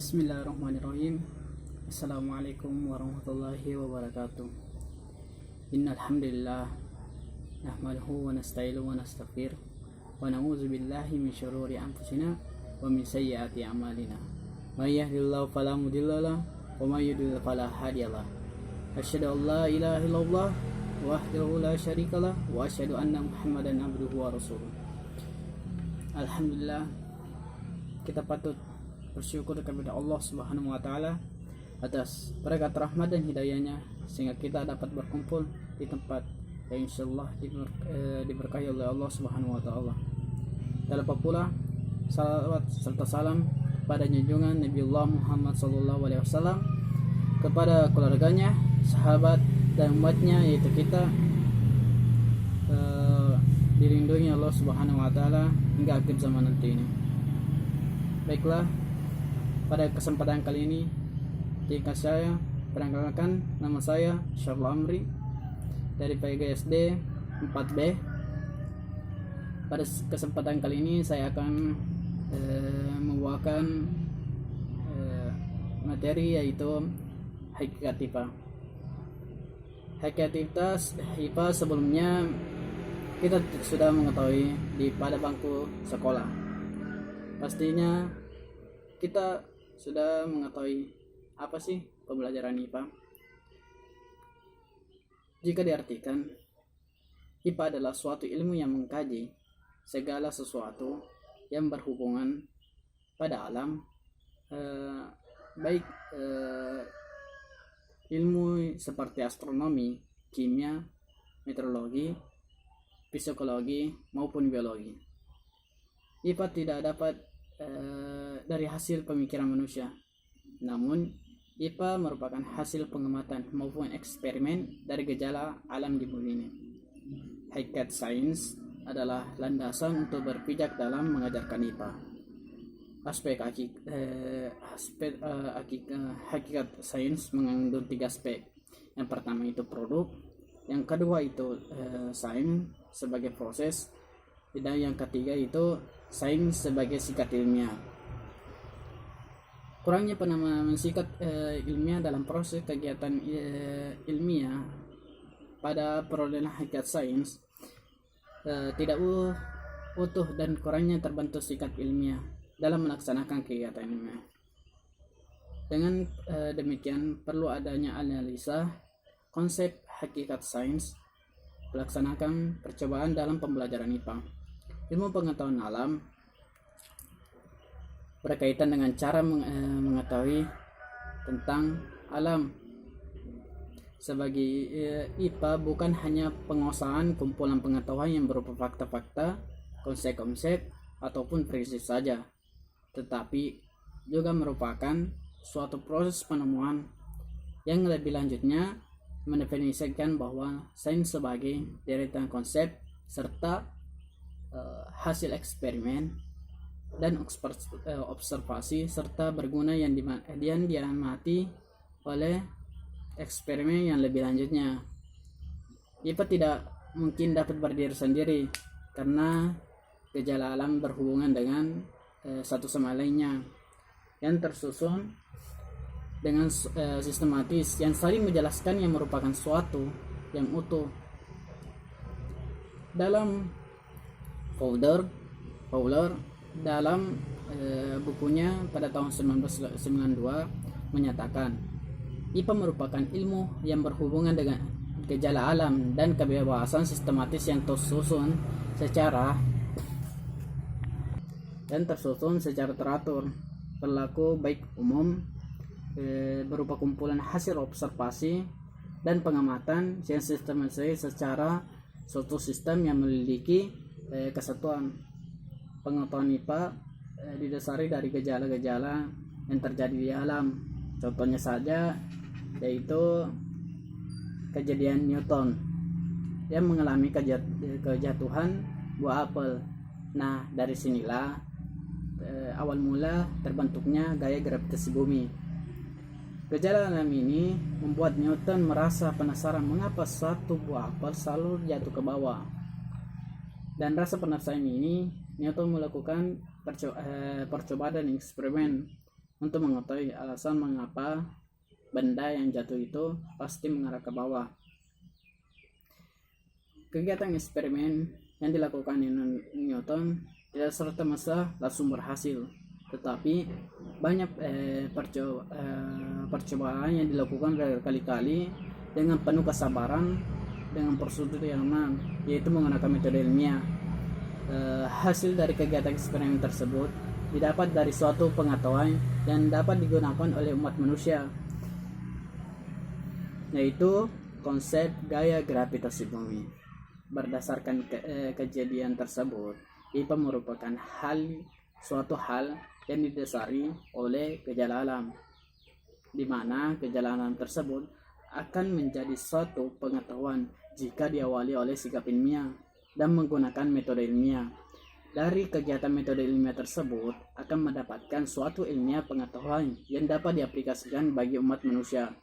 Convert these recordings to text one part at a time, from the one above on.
Bismillahirrahmanirrahim. Assalamualaikum warahmatullahi wabarakatuh. Innal hamdalillah nahmaduhu wa nasta'inuhu wa nastaghfir wa na'udzu billahi min syururi anfusina wa min sayyiati a'malina. May yahdihillahu fala mudhillalah wa may yudlil fala hadiyalah. Asyhadu an la ilaha illallah wahdahu la syarikalah wa asyhadu anna Muhammadan abduhu wa rasuluh. Alhamdulillah, kita patut bersyukur kepada Allah Subhanahu wa taala atas berkat rahmat dan hidayahnya sehingga kita dapat berkumpul di tempat yang insyaallah diberkahi oleh Allah Subhanahu wa taala. Dan lupa pula salawat serta salam pada junjungan Nabiullah Muhammad sallallahu alaihi wasallam, kepada keluarganya, sahabat dan umatnya, yaitu kita dilindungi Allah Subhanahu wa taala hingga akhir zaman nanti ini. Baiklah, pada kesempatan kali ini jika saya perkenalkan, nama saya Syarul Amri dari PGSD 4B. Pada kesempatan kali ini saya akan membawakan materi yaitu hakikat IPA. Hakikat IPA sebelumnya kita sudah mengetahui pada bangku sekolah. Pastinya kita sudah mengetahui apa sih pembelajaran IPA. Jika diartikan, IPA adalah suatu ilmu yang mengkaji segala sesuatu yang berhubungan pada alam, baik ilmu seperti astronomi, kimia, meteorologi, psikologi maupun biologi. IPA tidak dapat dari hasil pemikiran manusia, namun IPA merupakan hasil pengamatan maupun eksperimen dari gejala alam di bumi ini. Hakikat sains adalah landasan untuk berpijak dalam mengajarkan IPA. Hakikat sains mengandung 3 aspek. Yang pertama itu produk, yang kedua itu sains sebagai proses, dan yang ketiga itu sains sebagai sikat ilmiah. Kurangnya penamaan sikat ilmiah dalam proses kegiatan ilmiah pada perolehan hakikat sains tidak utuh, dan kurangnya terbentuk sikat ilmiah dalam melaksanakan kegiatan ilmiah. Dengan demikian perlu adanya analisa konsep hakikat sains, melaksanakan percobaan dalam pembelajaran IPA. Ilmu pengetahuan alam berkaitan dengan cara mengetahui tentang alam. Sebagai IPA bukan hanya penguasaan kumpulan pengetahuan yang berupa fakta-fakta, konsep-konsep, ataupun prinsip saja, tetapi juga merupakan suatu proses penemuan yang lebih lanjutnya mendefinisikan bahwa sains sebagai deretan konsep serta hasil eksperimen dan observasi serta berguna yang diamati oleh eksperimen yang lebih lanjutnya. IPA tidak mungkin dapat berdiri sendiri karena gejala alam berhubungan dengan satu sama lainnya yang tersusun dengan sistematis yang saling menjelaskan, yang merupakan suatu yang utuh. Dalam Fowler dalam bukunya pada tahun 1992 menyatakan, IPA merupakan ilmu yang berhubungan dengan gejala alam dan kebebasan sistematis yang tersusun secara teratur, berlaku baik umum, berupa kumpulan hasil observasi dan pengamatan yang sistematis secara suatu sistem yang memiliki kesatuan. Pengetahuan IPA didasari dari gejala-gejala yang terjadi di alam. Contohnya saja yaitu kejadian Newton yang mengalami kejatuhan buah apel. Nah, dari sinilah awal mula terbentuknya gaya gravitasi bumi. Gejala alam ini membuat Newton merasa penasaran mengapa satu buah apel selalu jatuh ke bawah. Dan rasa penasaran ini Newton melakukan percobaan dan eksperimen untuk mengetahui alasan mengapa benda yang jatuh itu pasti mengarah ke bawah. Kegiatan eksperimen yang dilakukan Newton tidak serta-merta langsung berhasil, tetapi banyak percobaan yang dilakukan berkali-kali dengan penuh kesabaran dengan prosedur yang aman, yaitu menggunakan metode ilmiah. Hasil dari kegiatan eksperimen tersebut didapat dari suatu pengetahuan yang dapat digunakan oleh umat manusia, yaitu konsep gaya gravitasi bumi. Berdasarkan kejadian tersebut, IPA merupakan suatu hal yang didasari oleh gejala alam, di mana gejala alam tersebut akan menjadi suatu pengetahuan jika diawali oleh sikap ilmiah dan menggunakan metode ilmiah. Dari kegiatan metode ilmiah tersebut akan mendapatkan suatu ilmiah pengetahuan yang dapat diaplikasikan bagi umat manusia.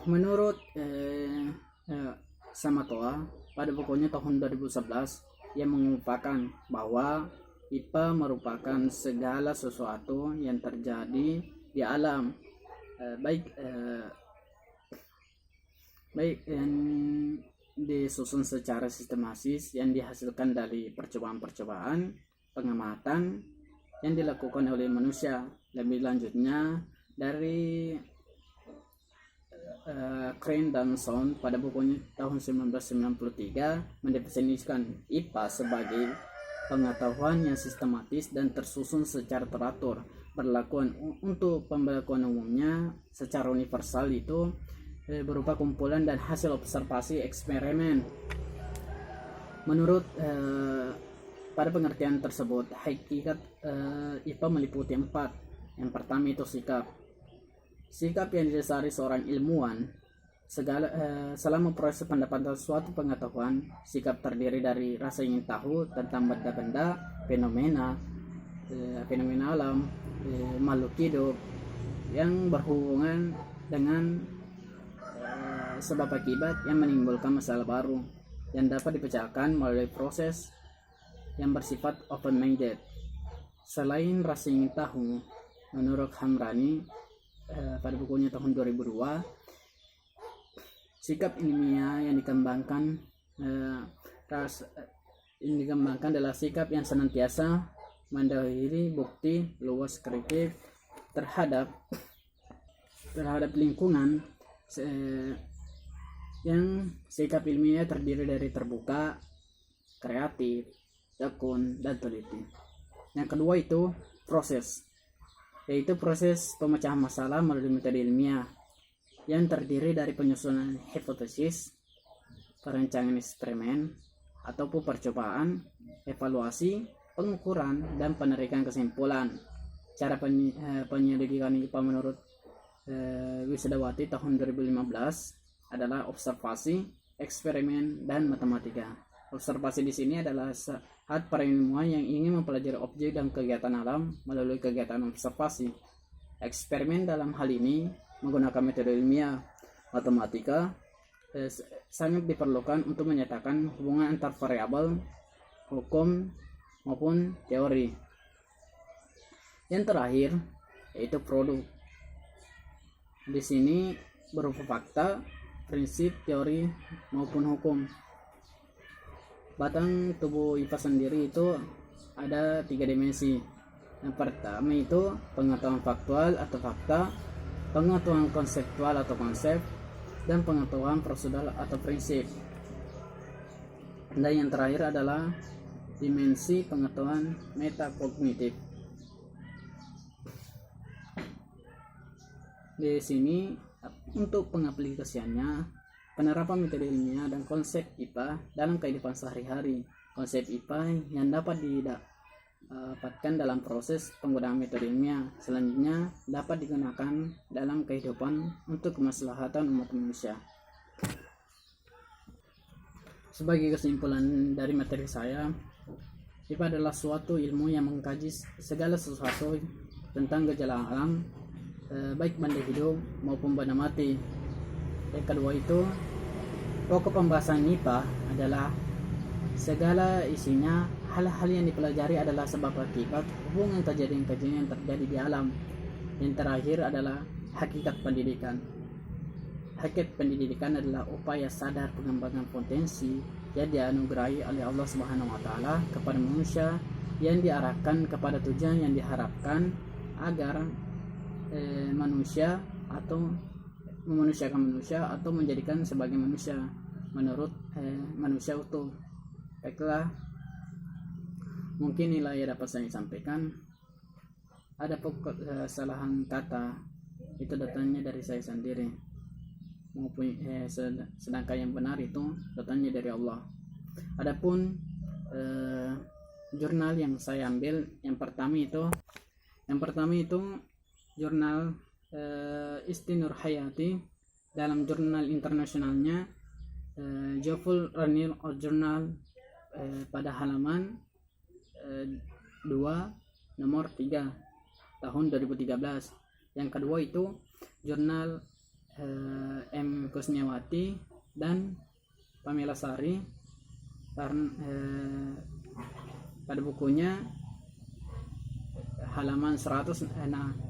Menurut Samatoa pada bukunya tahun 2011 yang mengungkapkan bahwa IPA merupakan segala sesuatu yang terjadi di alam, baik yang disusun secara sistematis yang dihasilkan dari percobaan-percobaan pengamatan yang dilakukan oleh manusia. Lebih lanjutnya dari Crane dan Son pada bukunya tahun 1993 mendefinisikan IPA sebagai pengetahuan yang sistematis dan tersusun secara teratur, berlakuan untuk pembelakuan umumnya secara universal, itu berupa kumpulan dan hasil observasi eksperimen. Menurut pada pengertian tersebut, hakikat IPA meliputi 4. Yang pertama itu sikap yang didasari seorang ilmuwan selama proses pendapatan suatu pengetahuan. Sikap terdiri dari rasa ingin tahu tentang benda-benda, fenomena alam, makhluk hidup yang berhubungan dengan sebab akibat yang menimbulkan masalah baru yang dapat dipecahkan melalui proses yang bersifat open-minded. Selain rasa ingin tahu, menurut Hamrani pada bukunya tahun 2002, sikap ilmiah yang dikembangkan adalah sikap yang senantiasa mendahului bukti luas kritik terhadap lingkungan, yang sikap ilmiah terdiri dari terbuka, kreatif, tekun, dan teliti. Yang kedua itu proses, yaitu proses pemecahan masalah melalui metode ilmiah yang terdiri dari penyusunan hipotesis, perancangan eksperimen ataupun percobaan, evaluasi, pengukuran, dan penarikan kesimpulan. Cara penyelidikan IPA menurut Wisdawati tahun 2015 adalah observasi, eksperimen, dan matematika. Observasi di sini adalah saat para ilmuwan yang ingin mempelajari objek dan kegiatan alam melalui kegiatan observasi. Eksperimen dalam hal ini menggunakan metode ilmiah. Matematika sangat diperlukan untuk menyatakan hubungan antar variabel, hukum, maupun teori. Yang terakhir yaitu produk. Di sini berupa fakta, prinsip, teori, maupun hukum. Batang tubuh IPA sendiri itu ada 3 dimensi. Yang pertama itu pengetahuan faktual atau fakta, pengetahuan konseptual atau konsep, dan pengetahuan prosedural atau prinsip. Dan yang terakhir adalah dimensi pengetahuan metakognitif. Di sini untuk pengaplikasiannya, penerapan metode ilmiah dan konsep IPA dalam kehidupan sehari-hari. Konsep IPA yang dapat didapatkan dalam proses penggunaan metode ilmiah selanjutnya dapat digunakan dalam kehidupan untuk kemaslahatan umat manusia. Sebagai kesimpulan dari materi saya, IPA adalah suatu ilmu yang mengkaji segala sesuatu tentang gejala alam, baik benda hidup maupun benda mati. Yang kedua itu, pokok pembahasan IPA adalah segala isinya hal-hal yang dipelajari adalah sebab akibat hubungan kejadian-kejadian yang terjadi di alam. Yang terakhir adalah hakikat pendidikan. Hakikat pendidikan adalah upaya sadar pengembangan potensi yang dianugerahi oleh Allah Subhanahu wa taala kepada manusia, yang diarahkan kepada tujuan yang diharapkan agar manusia atau memanusiakan manusia atau menjadikan sebagai manusia menurut manusia utuh. Baiklah, mungkin nilai yang dapat saya sampaikan. Ada pokok kesalahan kata itu datangnya dari saya sendiri, maupun sedangkan yang benar itu datangnya dari Allah. Adapun jurnal yang saya ambil yang pertama itu jurnal Isti Nur Hayati. Dalam jurnal internasionalnya Journal Running Journal pada halaman 2 nomor 3 tahun 2013. Yang kedua itu jurnal M. Kusniawati dan Pamela Sari pada bukunya halaman 106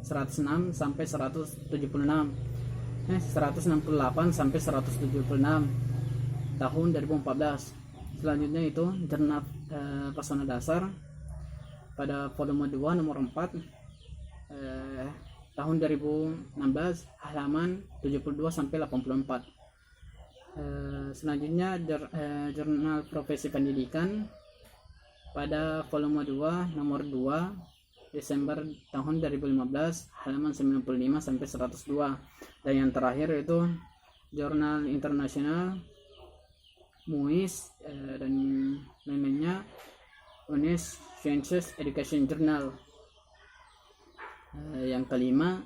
sampai 176 168 sampai 176 tahun 2014. Selanjutnya itu jurnal pesona dasar pada volume 2 nomor 4 tahun 2016 halaman 72 sampai 84. Selanjutnya jurnal profesi pendidikan pada volume 2 nomor 2 Desember tahun 2015 halaman 95 sampai 102. Dan yang terakhir itu jurnal internasional MUIS dan lainnya UNES Sciences Education Journal. Yang kelima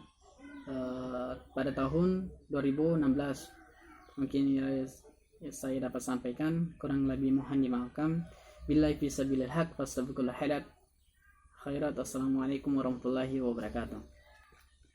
pada tahun 2016. Mungkin ya saya dapat sampaikan, kurang lebih mohon dimaafkan. Billahi fisabilil haq fastabiqul khairat. Assalamualaikum warahmatullahi wabarakatuh.